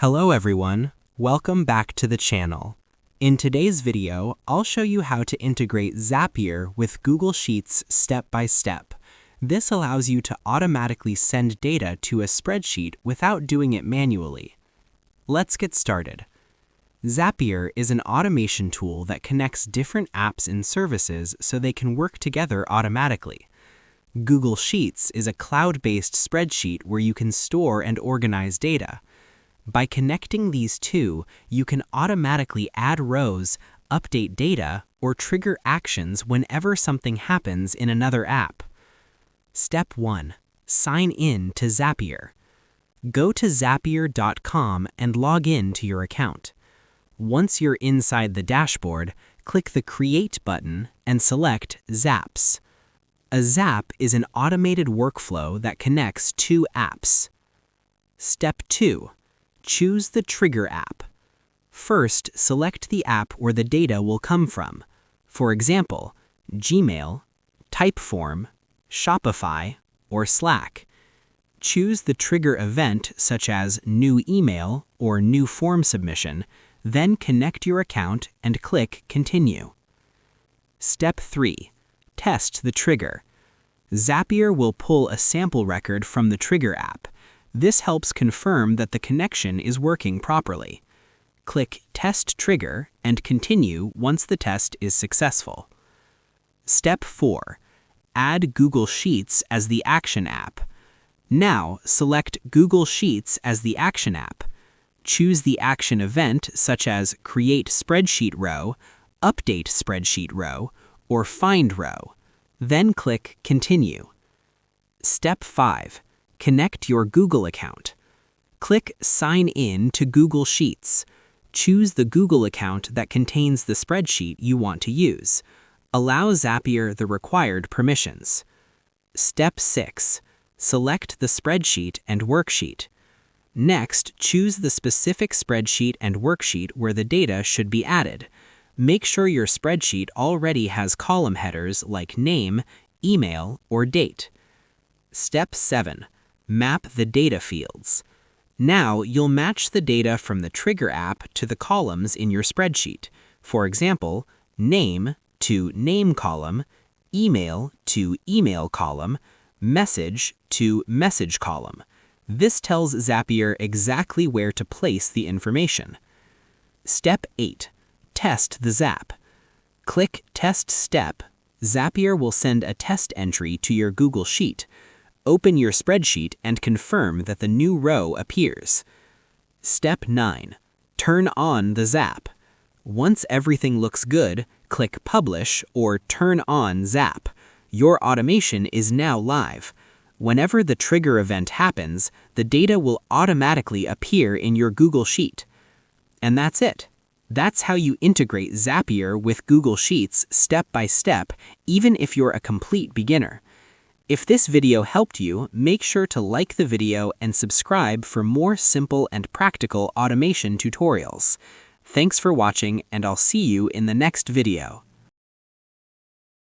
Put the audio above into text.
Hello everyone, welcome back to the channel. In today's video, I'll show you how to integrate Zapier with Google Sheets step by step. This allows you to automatically send data to a spreadsheet without doing it manually. Let's get started. Zapier is an automation tool that connects different apps and services so they can work together automatically. Google Sheets is a cloud-based spreadsheet where you can store and organize data. By connecting these two, you can automatically add rows, update data, or trigger actions whenever something happens in another app. Step 1. Sign in to Zapier. Go to zapier.com and log in to your account. Once you're inside the dashboard, click the Create button and select Zaps. A zap is an automated workflow that connects two apps. Step 2. Choose the Trigger app. First, select the app where the data will come from. For example, Gmail, Typeform, Shopify, or Slack. Choose the trigger event such as new email or new form submission, then connect your account and click Continue. Step 3. Test the trigger. Zapier will pull a sample record from the Trigger app. This helps confirm that the connection is working properly. Click Test Trigger and continue once the test is successful. Step 4. Add Google Sheets as the Action app. Now, select Google Sheets as the Action app. Choose the action event such as Create Spreadsheet Row, Update Spreadsheet Row, or Find Row. Then click Continue. Step 5. Connect your Google account. Click Sign in to Google Sheets. Choose the Google account that contains the spreadsheet you want to use. Allow Zapier the required permissions. Step 6. Select the spreadsheet and worksheet. Next, choose the specific spreadsheet and worksheet where the data should be added. Make sure your spreadsheet already has column headers like name, email, or date. Step 7. Map the data fields. Now you'll match the data from the Trigger app to the columns in your spreadsheet. For example, name to name column, email to email column, message to message column. This tells Zapier exactly where to place the information. Step 8. Test the Zap. Click Test Step. Zapier will send a test entry to your Google Sheet. Open your spreadsheet and confirm that the new row appears. Step 9. Turn on the Zap. Once everything looks good, click Publish or Turn on Zap. Your automation is now live. Whenever the trigger event happens, the data will automatically appear in your Google Sheet. And that's it. That's how you integrate Zapier with Google Sheets step by step, even if you're a complete beginner. If this video helped you, make sure to like the video and subscribe for more simple and practical automation tutorials. Thanks for watching, and I'll see you in the next video.